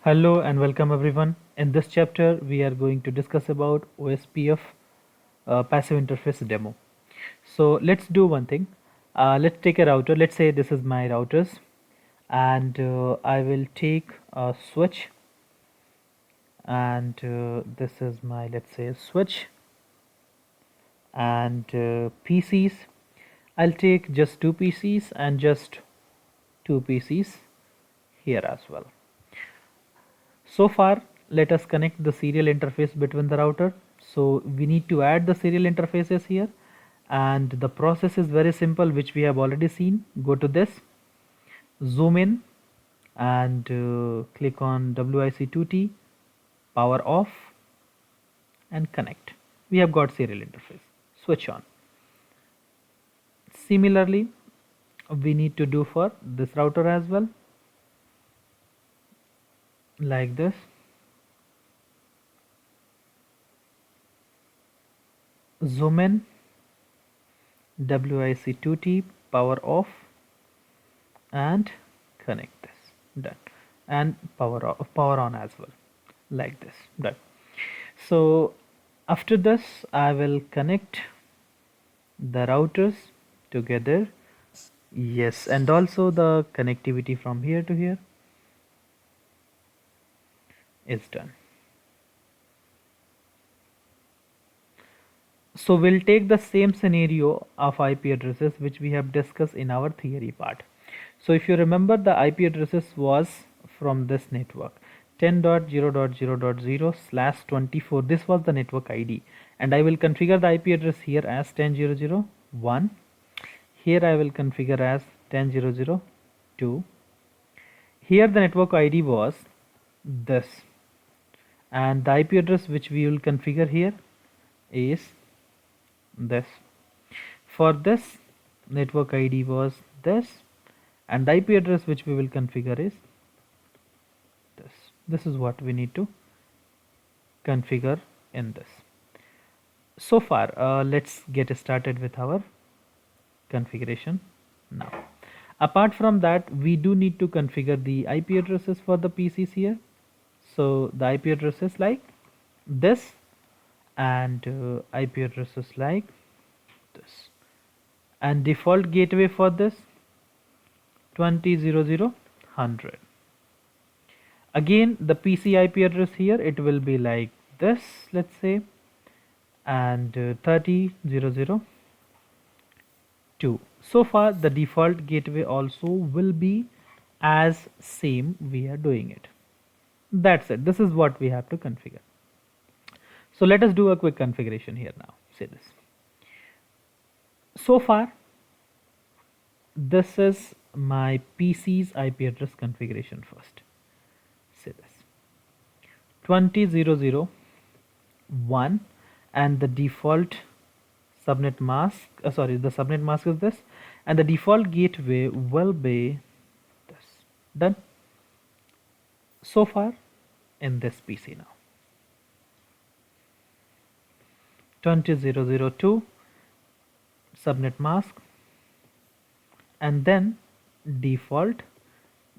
Hello and welcome everyone. In this chapter, we are going to discuss about OSPF passive interface demo. So let's do one thing. Let's take a router. Let's say this is my routers, and I will take a switch, and this is my, let's say, switch, and PCs. I'll take just two PCs and just two PCs here as well. So far, let us connect the serial interface between the router. So we need to add the serial interfaces here, and the process is very simple, which we have already seen. Go to this, zoom in, and click on WIC2T, power off, and connect. We have got serial interface. Switch on. Similarly, we need to do for this router as well, like this. Zoom in, WIC2T, power off, and connect this. Done. And power off, power on as well, like this. Done. So after this, I will connect the routers together. Yes, and also the connectivity from here to here is done. So we'll take the same scenario of IP addresses which we have discussed in our theory part. So if you remember, the IP addresses was from this network 10.0.0.0/24. This was the network ID, and I will configure the IP address here as 10.0.0.1. Here I will configure as 10.0.0.2. Here the network ID was this, and the IP address which we will configure here is this. For this, network ID was this, and the IP address which we will configure is this. This is what we need to configure in this. So far, let's get started with our configuration now. Apart from that, we do need to configure the IP addresses for the PCs here. So the IP addresses like this, and IP addresses like this, and default gateway for this 20.0.0.100. Again, the PC IP address here, it will be like this, let's say, and 30.0.0.2. So far the default gateway also will be as same we are doing it. That's it. This is what we have to configure. So let us do a quick configuration here now. Say this. So far, this is my PC's IP address configuration first. Say this 20.0.0.1, and the default subnet mask, the subnet mask is this, and the default gateway will be this. Done. So far in this PC now. 20.0.0.2 subnet mask, and then default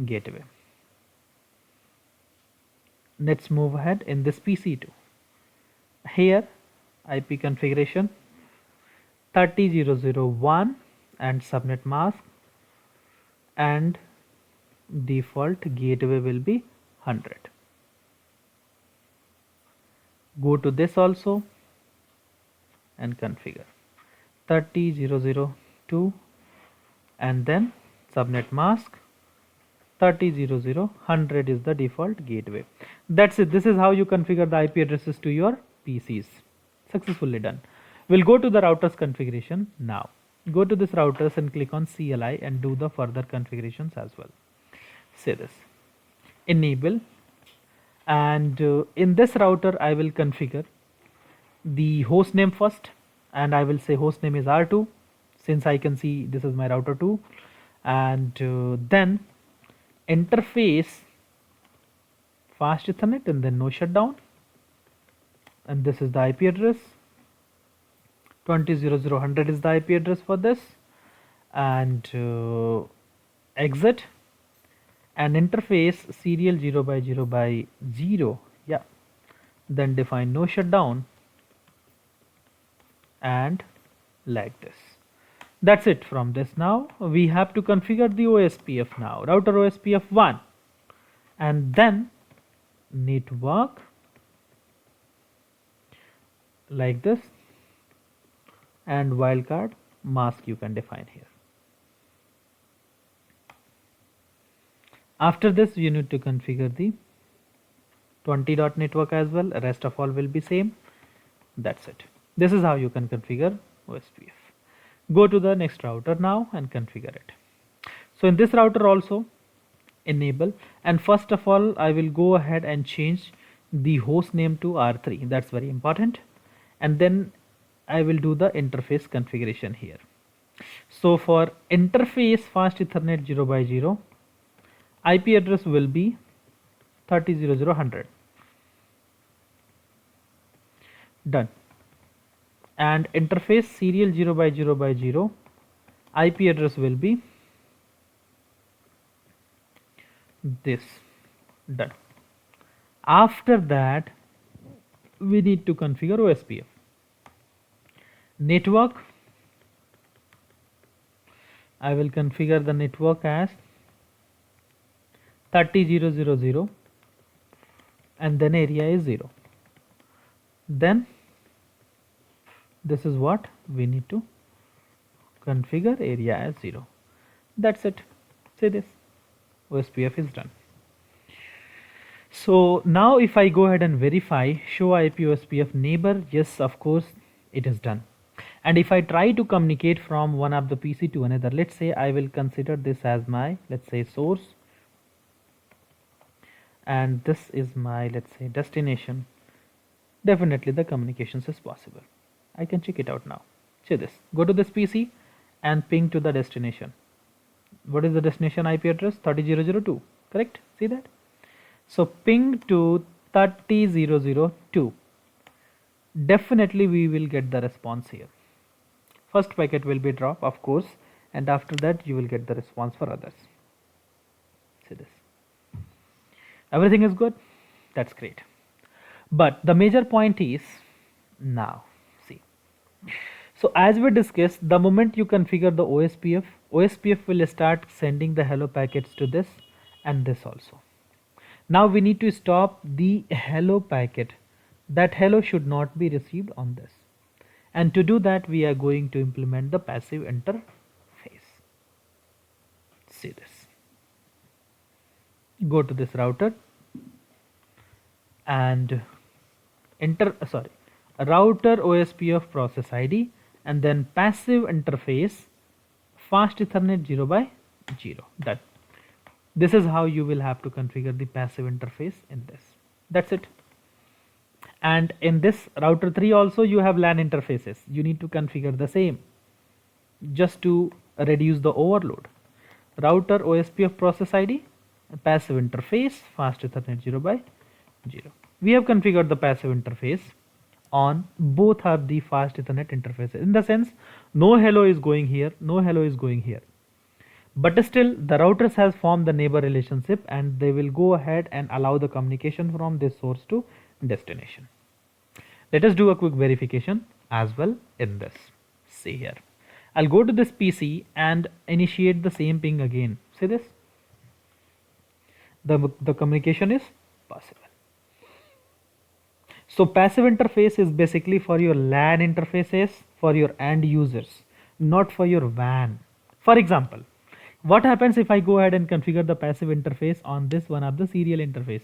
gateway. Let's move ahead in this PC too. Here IP configuration 30.0.0.1 and subnet mask, and default gateway will be 100. Go to this also and configure 30.0.0.2, and then subnet mask 30.0.0.100 is the default gateway. That's it. This is how you configure the IP addresses to your PCs. Successfully done. We'll go to the routers configuration now. Go to this routers and click on CLI and do the further configurations as well. Say this, enable, and in this router I will configure the host name first, and I will say host name is R2, since I can see this is my router 2, and then interface fast Ethernet, and then no shutdown, and this is the IP address 20.0.0.100 is the IP address for this, and exit, and interface serial 0 by 0 by 0. Yeah, then define no shutdown and like this. That's it from this. Now we have to configure the OSPF now, router OSPF 1, and then network like this, and wildcard mask you can define here. After this you need to configure the 20 dot network as well, rest of all will be same. That's it. This is how you can configure OSPF. Go to the next router now and configure it. So in this router also enable, and first of all I will go ahead and change the host name to R3, that's very important, and then I will do the interface configuration here. So for interface fast Ethernet 0 by 0, IP address will be 30.0.0.100. Done. And interface serial 0 by 0 by 0, IP address will be this. Done. After that we need to configure OSPF. Network, I will configure the network as 30.0.0.0 and then area is 0. Then this is what we need to configure, area as 0. That's it. Say this, OSPF is done. So now if I go ahead and verify show IP OSPF neighbor, yes, of course it is done. And if I try to communicate from one of the PC to another, let's say I will consider this as my, let's say, source, and this is my, let's say, destination, definitely the communications is possible. I can check it out now. See this, go to this PC and ping to the destination. What is the destination IP address? 30.0.0.2, correct? See that? So ping to 30.0.0.2. Definitely we will get the response here. First packet will be dropped, of course, and after that you will get the response for others. See this. Everything is good. That's great. But the major point is now. See. So as we discussed, the moment you configure the OSPF, OSPF will start sending the hello packets to this and this also. Now we need to stop the hello packet. That hello should not be received on this. And to do that, we are going to implement the passive interface. See this. Go to this router and router OSPF process ID, and then passive interface fast Ethernet 0 by 0. Done. This is how you will have to configure the passive interface in this. That's it. And in this router 3 also you have LAN interfaces. You need to configure the same just to reduce the overload. Router OSPF process ID, passive interface fast Ethernet 0 by 0. We have configured the passive interface on both of the fast Ethernet interfaces. In the sense, no hello is going here, no hello is going here. But still the routers has formed the neighbor relationship and they will go ahead and allow the communication from this source to destination. Let us do a quick verification as well in this. See here. I'll go to this PC and initiate the same ping again. See this? The communication is possible. So passive interface is basically for your LAN interfaces, for your end users, not for your WAN. For example, what happens if I go ahead and configure the passive interface on this one of the serial interface?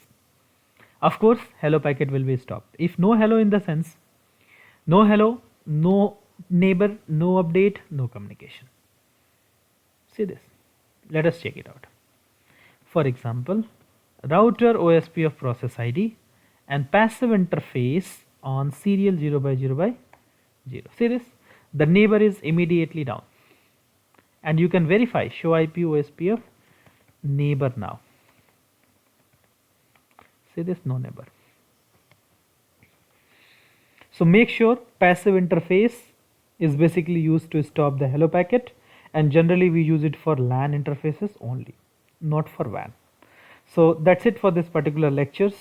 Of course, hello packet will be stopped. If no hello, in the sense, no hello, no neighbor, no update, no communication. See this. Let us check it out. For example, router OSPF process ID and passive interface on serial 0 by 0 by 0. See this? The neighbor is immediately down. And you can verify show IP OSPF neighbor now. See this? No neighbor. So make sure passive interface is basically used to stop the hello packet, and generally we use it for LAN interfaces only, not for WAN. So that's it for this particular lectures.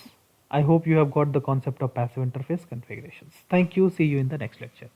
I hope you have got the concept of passive interface configurations. Thank you. See you in the next lecture.